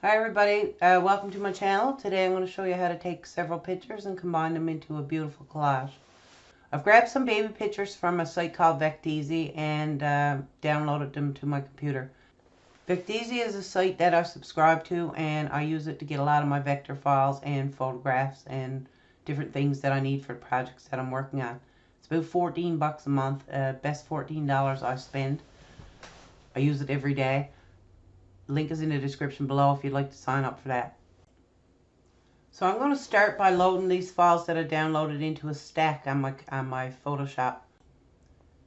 Hi everybody, welcome to my channel. Today I'm going to show you how to take several pictures and combine them into a beautiful collage. I've grabbed some baby pictures from a site called Vecteezy and downloaded them to my computer. Vecteezy is a site that I subscribe to, and I use it to get a lot of my vector files and photographs and different things that I need for projects that I'm working on. It's about 14 bucks a month, best $14 I spend. I use it every day. Link is in the description below if you'd like to sign up for that. So I'm going to start by loading these files that I downloaded into a stack on my Photoshop.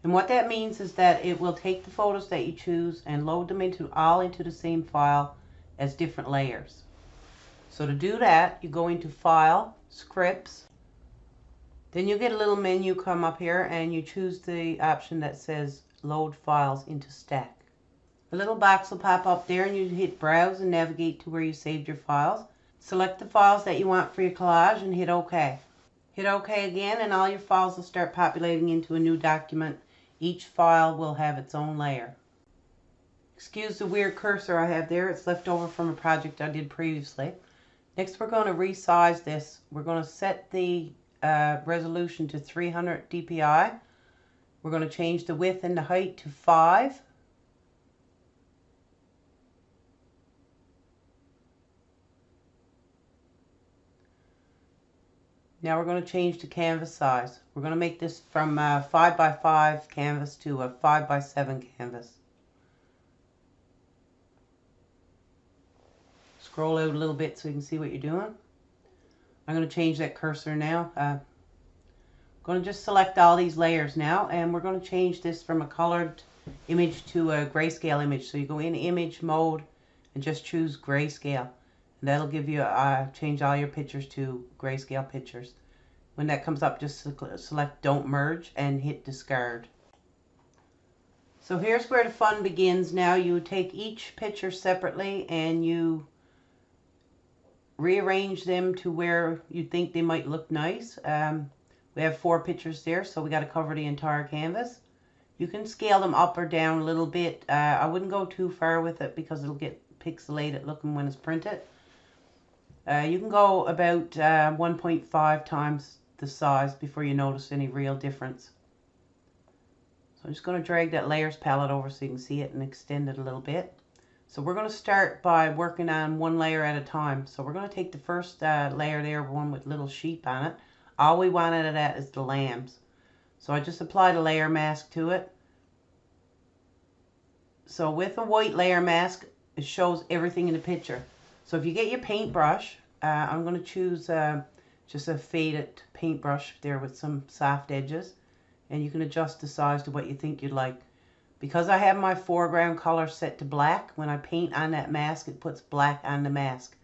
And what that means is that it will take the photos that you choose and load them all into the same file as different layers. So to do that, you go into File, Scripts. Then you get a little menu come up here and you choose the option that says Load Files into Stack. A little box will pop up there and you hit Browse and navigate to where you saved your files. Select the files that you want for your collage and hit OK. Hit OK again and all your files will start populating into a new document. Each file will have its own layer. Excuse the weird cursor I have there. It's left over from a project I did previously. Next we're going to resize this. We're going to set the resolution to 300 dpi. We're going to change the width and the height to 5. Now we're going to change the canvas size. We're going to make this from 5 by 5 canvas to a 5 by 7 canvas. Scroll out a little bit so you can see what you're doing. I'm going to change that cursor now. I'm going to just select all these layers now, and we're going to change this from a colored image to a grayscale image. So you go in Image Mode and just choose Grayscale. That'll give you change all your pictures to grayscale pictures. When that comes up, just select Don't Merge and hit Discard. So here's where the fun begins now. You take each picture separately and you rearrange them to where you think they might look nice. We have 4 pictures there, so we got to cover the entire canvas. You can scale them up or down a little bit. I wouldn't go too far with it because it'll get pixelated looking when it's printed. You can go about 1.5 times the size before you notice any real difference. So I'm just going to drag that layers palette over so you can see it and extend it a little bit. So we're going to start by working on one layer at a time. So we're going to take the first layer there, one with little sheep on it. All we want out of that is the lambs. So I just applied a layer mask to it. So with a white layer mask, it shows everything in the picture. So if you get your paintbrush, I'm going to choose just a faded paintbrush there with some soft edges. And you can adjust the size to what you think you'd like. Because I have my foreground color set to black, when I paint on that mask, it puts black on the mask.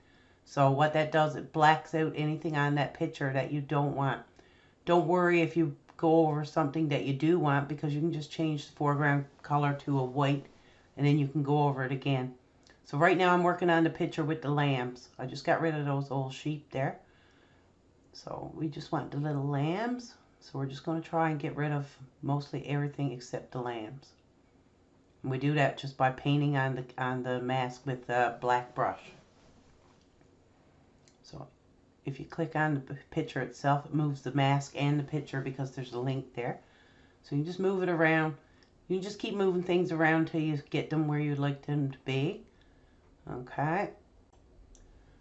So what that does, it blacks out anything on that picture that you don't want. Don't worry if you go over something that you do want, because you can just change the foreground color to a white and then you can go over it again. So right now I'm working on the picture with the lambs. I just got rid of those old sheep there. So we just want the little lambs. So we're just going to try and get rid of mostly everything except the lambs. And we do that just by painting on the mask with a black brush. So if you click on the picture itself, it moves the mask and the picture because there's a link there. So you can just move it around. You can just keep moving things around until you get them where you'd like them to be. Okay.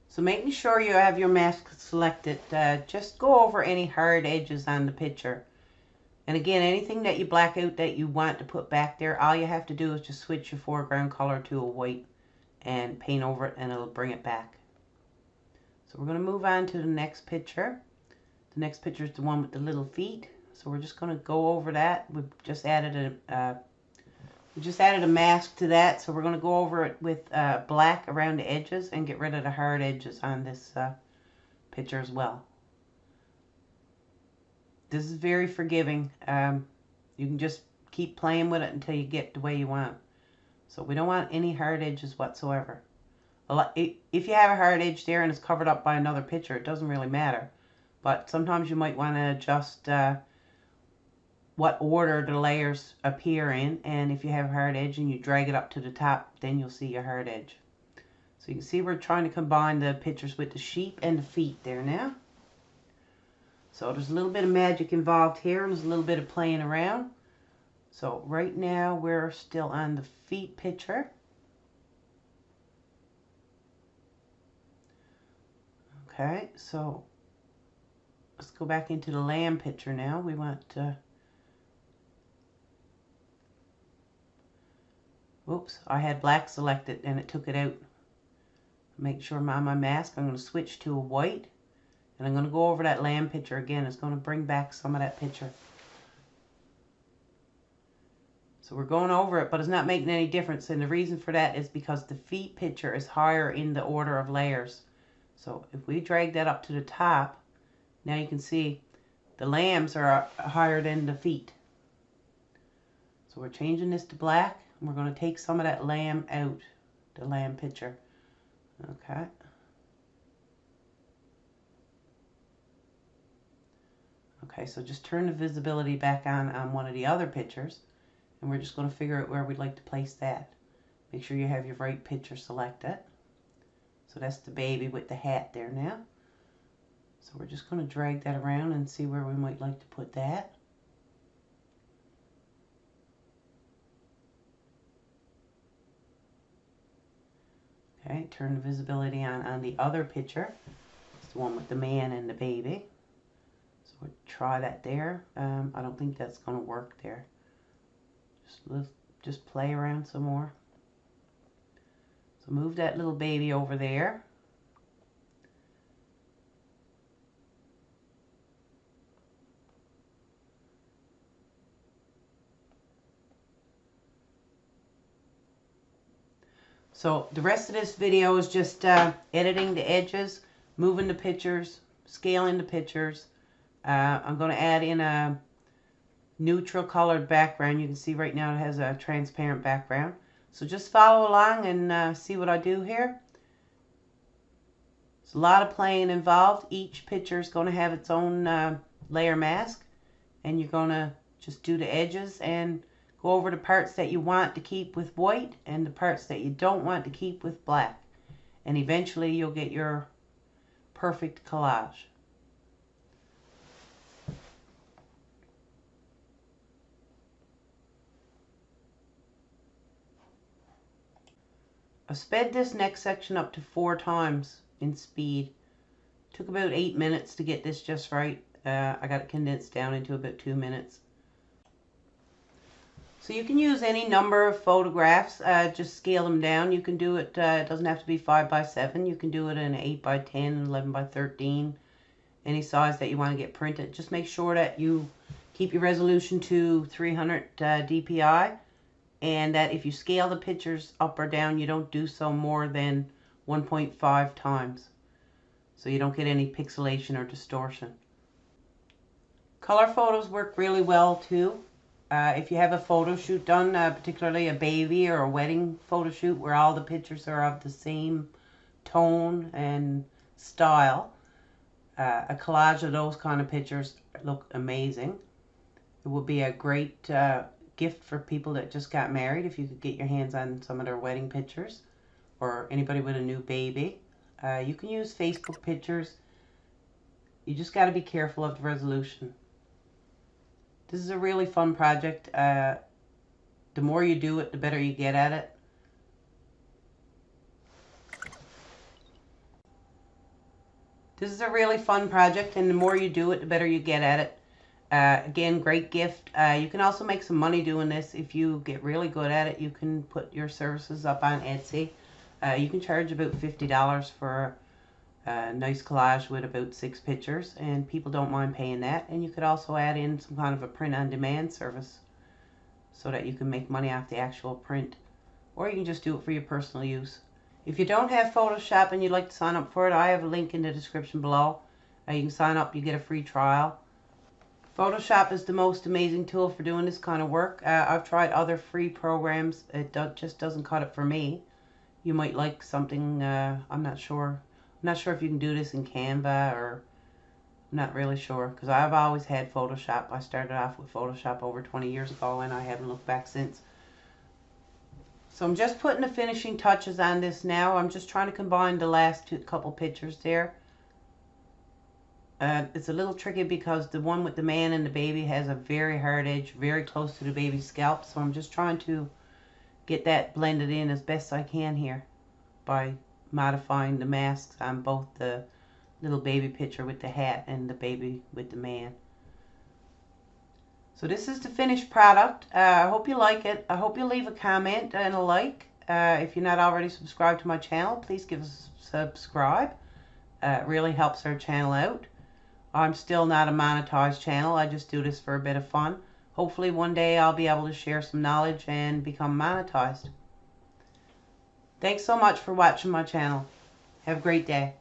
So making sure you have your mask selected, just go over any hard edges on the picture. And again, anything that you black out that you want to put back there, all you have to do is just switch your foreground color to a white and paint over it and it'll bring it back. So we're going to move on to the next picture. The next picture is the one with the little feet. So we're just going to go over that. We've just added a mask to that, so we're going to go over it with black around the edges and get rid of the hard edges on this picture as well. This is very forgiving. You can just keep playing with it until you get the way you want. So we don't want any hard edges whatsoever. If you have a hard edge there and it's covered up by another picture, it doesn't really matter. But sometimes you might want to adjust what order the layers appear in, and if you have a hard edge and you drag it up to the top, then you'll see your hard edge. So So you can see we're trying to combine the pictures with the sheep and the feet there now. So there's a little bit of magic involved here, and there's a little bit of playing around. So right now we're still on the feet picture. Okay, so let's go back into the lamb picture now. We want to... Whoops, I had black selected and it took it out. Make sure I'm on my mask. I'm going to switch to a white. And I'm going to go over that lamb picture again. It's going to bring back some of that picture. So we're going over it, but it's not making any difference. And the reason for that is because the feet picture is higher in the order of layers. So if we drag that up to the top, now you can see the lambs are higher than the feet. So we're changing this to black. And we're going to take some of that lamb out, the lamb picture. Okay. Okay, so just turn the visibility back on one of the other pictures, and we're just going to figure out where we'd like to place that. Make sure you have your right picture selected. So that's the baby with the hat there now. So we're just going to drag that around and see where we might like to put that. Okay, turn the visibility on the other picture. It's the one with the man and the baby. So we'll try that there. I don't think that's going to work there. Just play around some more. So move that little baby over there. So the rest of this video is just editing the edges, moving the pictures, scaling the pictures. I'm going to add in a neutral colored background. You can see right now it has a transparent background. So just follow along and see what I do here. There's a lot of playing involved. Each picture is going to have its own layer mask. And you're going to just do the edges and go over the parts that you want to keep with white and the parts that you don't want to keep with black. And eventually you'll get your perfect collage. I sped this next section up to 4 times in speed. Took about 8 minutes to get this just right. I got it condensed down into about 2 minutes. So you can use any number of photographs, just scale them down. You can do it, it doesn't have to be 5 by 7. You can do it in 8 by 10, 11 by 13, any size that you want to get printed. Just make sure that you keep your resolution to 300 dpi, and that if you scale the pictures up or down, you don't do so more than 1.5 times, so you don't get any pixelation or distortion. Color photos work really well too. If you have a photo shoot done, particularly a baby or a wedding photo shoot where all the pictures are of the same tone and style, a collage of those kind of pictures look amazing. It would be a great gift for people that just got married if you could get your hands on some of their wedding pictures, or anybody with a new baby. You can use Facebook pictures. You just got to be careful of the resolution. This is a really fun project. The more you do it, the better you get at it. This is a really fun project, and the more you do it, the better you get at it. Again, great gift. You can also make some money doing this. If you get really good at it, you can put your services up on Etsy. You can charge about $50 for a nice collage with about 6 pictures, and people don't mind paying that. And you could also add in some kind of a print-on-demand service so that you can make money off the actual print. Or you can just do it for your personal use. If you don't have Photoshop and you'd like to sign up for it, I have a link in the description below. You can sign up, you get a free trial. Photoshop is the most amazing tool for doing this kind of work. I've tried other free programs. It just doesn't cut it for me. You might like something, I'm not sure. I'm not sure if you can do this in Canva, or I'm not really sure, because I've always had Photoshop. I started off with Photoshop over 20 years ago, and I haven't looked back since. So I'm just putting the finishing touches on this now. I'm just trying to combine the last couple pictures there. It's a little tricky because the one with the man and the baby has a very hard edge, very close to the baby's scalp. So I'm just trying to get that blended in as best I can here by modifying the masks on both the little baby picture with the hat and the baby with the man. So this is the finished product. I hope you like it. I hope you leave a comment and a like. If you're not already subscribed to my channel, please give us a subscribe. It really helps our channel out. I'm still not a monetized channel. I just do this for a bit of fun. Hopefully one day I'll be able to share some knowledge and become monetized. Thanks so much for watching my channel. Have a great day.